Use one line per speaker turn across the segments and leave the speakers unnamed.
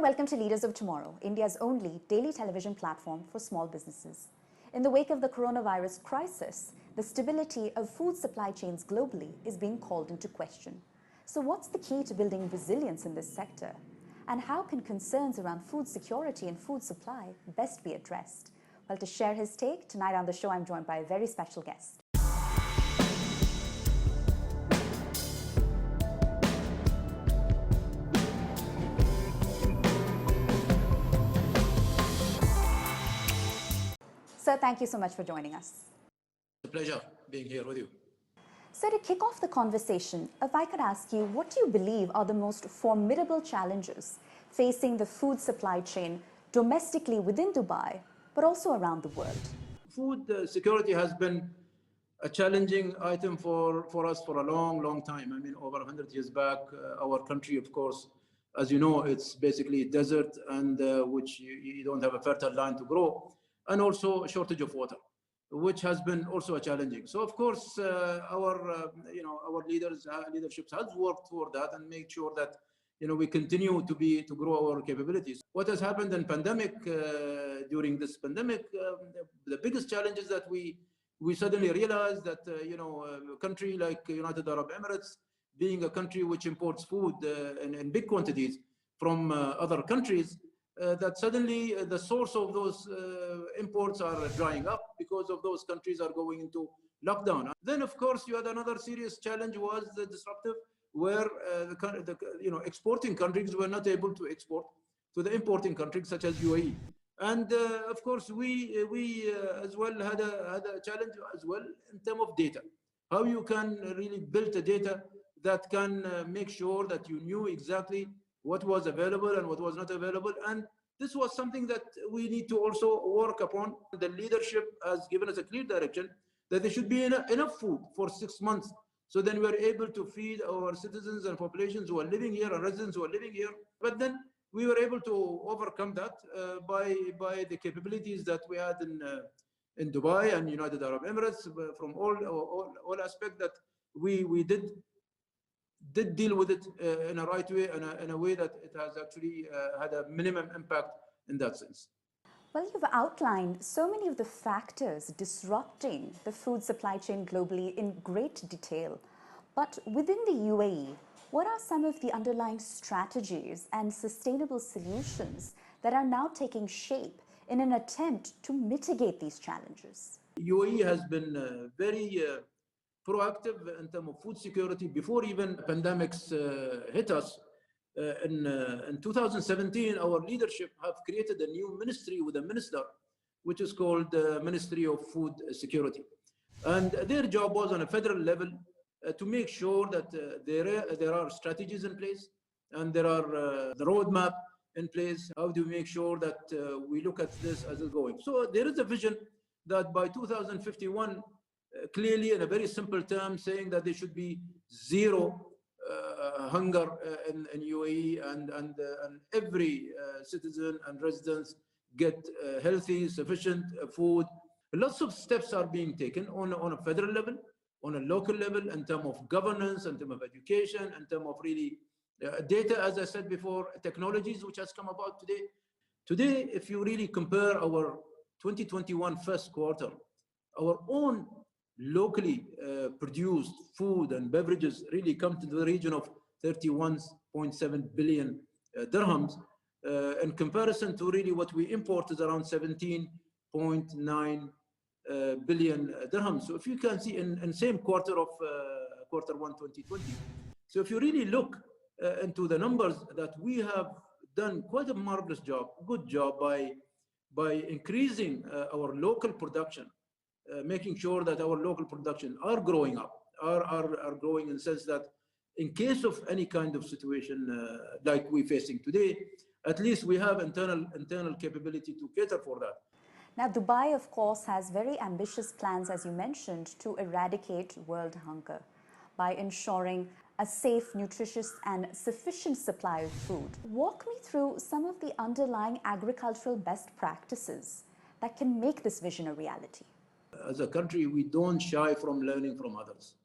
and welcome to Leaders of Tomorrow, India's only daily television platform for small businesses. In the wake of the coronavirus crisis, the stability of food supply chains globally is being called into question. So what's the key to building resilience in this sector? And how can concerns around food security and food supply best be addressed? Well, to share his take, tonight on the show, I'm joined by a very special guest. Sir, thank you so much for joining us.
It's a pleasure being here with you.
So to kick off the conversation, if I could ask you, what do you believe are the most formidable challenges facing the food supply chain domestically within Dubai, but also around the world?
Food security has been a challenging item for us for a long time. I mean, over 100 years back, our country, of course, as you know, it's basically desert and which you don't have a fertile land to grow, and also a shortage of water, which has been also a challenging. So of course, our leaderships has worked for that and made sure that we continue to grow our capabilities. What has happened in pandemic during this pandemic, the biggest challenge is that we suddenly realized that a country like United Arab Emirates, being a country which imports food in big quantities from other countries, that suddenly the source of those imports are drying up because of those countries are going into lockdown. Then, of course, you had another serious challenge was the disruptive, where exporting countries were not able to export to the importing countries such as UAE. And of course, we as well had a challenge as well in terms of data. How you can really build a data that can make sure that you knew exactly what was available and what was not available. And this was something that we need to also work upon. The leadership has given us a clear direction that there should be enough food for 6 months. So then we're able to feed our citizens and populations who are living here and residents who are living here. But then we were able to overcome that by the capabilities that we had in Dubai and United Arab Emirates, from all aspects that we did deal with it in a right way and in a way that it has actually had a minimum impact in that sense.
Well, you've outlined so many of the factors disrupting the food supply chain globally in great detail. But within the UAE, what are some of the underlying strategies and sustainable solutions that are now taking shape in an attempt to mitigate these challenges?
UAE has been very proactive in terms of food security before even pandemics hit us. In 2017, our leadership have created a new ministry with a minister, which is called the Ministry of Food Security. And their job was on a federal level to make sure that there are strategies in place and there are the roadmap in place. How do we make sure that we look at this as it's going? So there is a vision that by 2051, clearly in a very simple term, saying that there should be zero hunger in UAE and every citizen and residents get healthy, sufficient food. Lots of steps are being taken on a federal level, on a local level, in terms of governance, in terms of education, in terms of really data, as I said before, technologies which has come about today. Today, if you really compare our 2021 first quarter, our own locally produced food and beverages really come to the region of 31.7 billion dirhams in comparison to really what we import is around 17.9 billion dirhams. So if you can see in same quarter of quarter one 2020. So if you really look into the numbers, that we have done quite a marvelous job, good job by increasing our local production, making sure that our local production are growing up, are growing in the sense that in case of any kind of situation like we're facing today, at least we have internal capability to cater for that.
Now, Dubai, of course, has very ambitious plans, as you mentioned, to eradicate world hunger by ensuring a safe, nutritious and sufficient supply of food. Walk me through some of the underlying agricultural best practices that can make this vision a reality.
As a country, we don't shy from learning from others.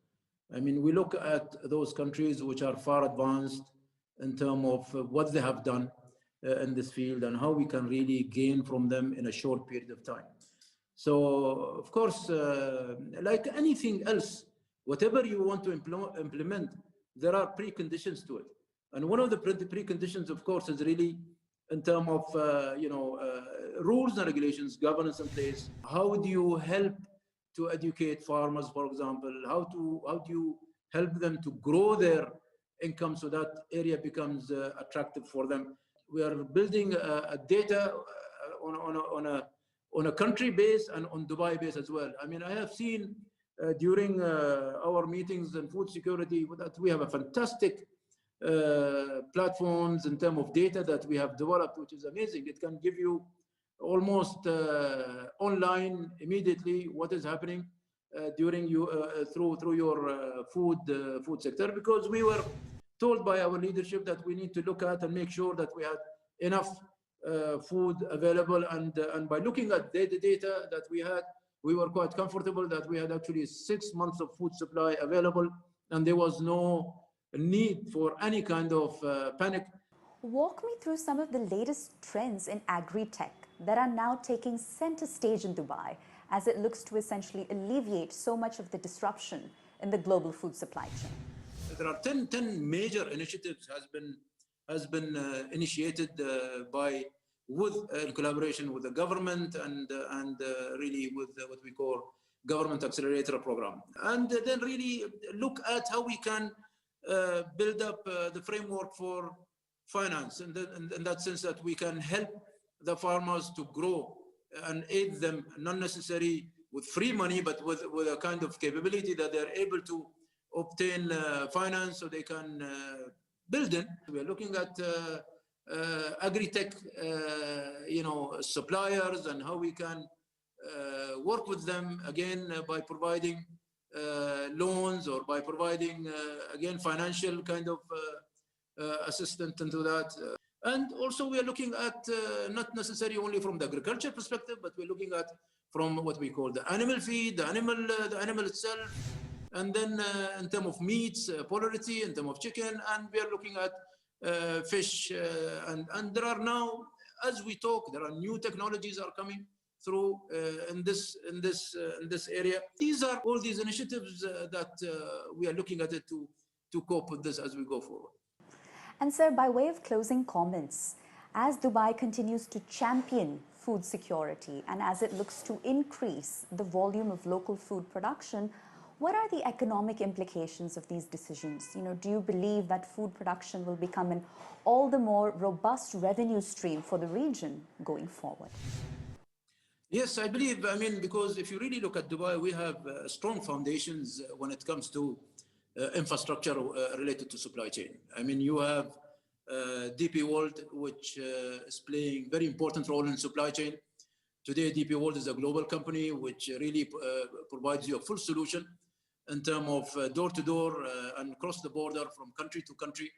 I mean, we look at those countries which are far advanced in terms of what they have done. in this field and how we can really gain from them in a short period of time. So, of course, like anything else, whatever you want to implement, there are preconditions to it. And one of the preconditions, of course, is really in terms of rules and regulations, governance in place. How do you help to educate farmers, for example? How do you help them to grow their income so that area becomes attractive for them? We are building a data on a country base and on Dubai base as well. I mean, I have seen during our meetings on food security that we have a fantastic platforms in terms of data that we have developed, which is amazing. It can give you almost online immediately what is happening during you through your food sector, because we were told by our leadership that we need to look at and make sure that we had enough food available, and by looking at the data that we had, we were quite comfortable that we had actually 6 months of food supply available, and there was no need for any kind of panic.
Walk me through some of the latest trends in agri-tech that are now taking center stage in Dubai as it looks to essentially alleviate so much of the disruption in the global food supply chain.
There are 10 major initiatives has been initiated in collaboration with the government and really with what we call government accelerator program, and then really look at how we can build up the framework for finance, and in that sense that we can help the farmers to grow and aid them, not necessarily with free money, but with a kind of capability that they're able to obtain finance so they can build in. We are looking at agri-tech, suppliers, and how we can work with them again by providing loans, or by providing again financial kind of assistance into that. And also we are looking at not necessarily only from the agriculture perspective, but we're looking at from what we call the animal feed, the animal itself, and then in terms of meats, poultry, in terms of chicken, and we are looking at fish, and there are now, as we talk, there are new technologies are coming through in this area. These are all these initiatives that we are looking at it to cope with this as we go forward.
And sir, by way of closing comments, as Dubai continues to champion food security and as it looks to increase the volume of local food production, what are the economic implications of these decisions? Do you believe that food production will become an all the more robust revenue stream for the region going forward?
Yes, I believe, because if you really look at Dubai, we have strong foundations when it comes to infrastructure related to supply chain. You have DP World, which is playing very important role in supply chain. Today, DP World is a global company which really provides you a full solution in terms of door-to-door and across the border from country to country.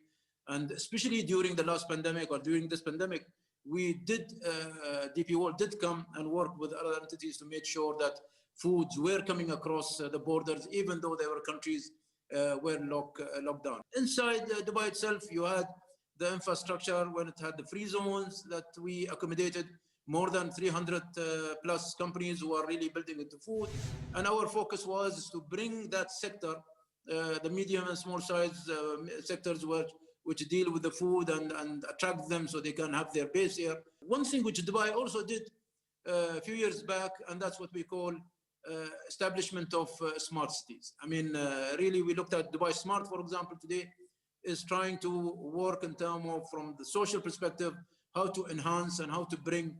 And especially during the last pandemic, or during this pandemic, DP World did come and work with other entities to make sure that foods were coming across the borders, even though there were countries were locked down. Inside Dubai itself, you had the infrastructure when it had the free zones that we accommodated more than 300 plus companies who are really building into food. And our focus was to bring that sector, the medium and small size sectors which deal with the food, and attract them so they can have their base here. One thing which Dubai also did a few years back, and that's what we call establishment of smart cities. Really, we looked at Dubai Smart, for example, today is trying to work in terms of, from the social perspective, how to enhance and how to bring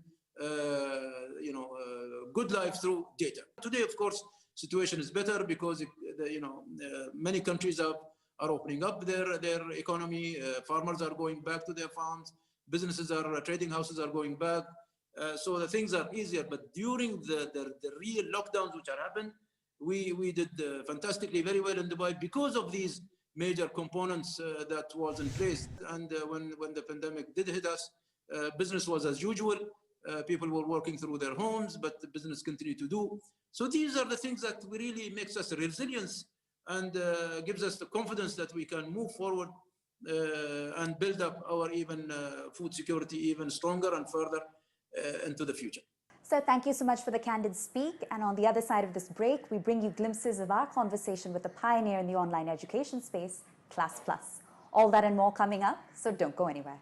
good life through data. Today, of course, situation is better because many countries are opening up their economy. Farmers are going back to their farms. Trading houses are going back. So the things are easier. But during the real lockdowns which are happened, we did fantastically very well in Dubai because of these major components that was in place. And when the pandemic did hit us, business was as usual. People were working through their homes, but the business continued to do. So these are the things that really makes us resilience and gives us the confidence that we can move forward and build up our even food security even stronger and further into the future.
So thank you so much for the candid speak. And on the other side of this break, we bring you glimpses of our conversation with a pioneer in the online education space, Class Plus. All that and more coming up, so don't go anywhere.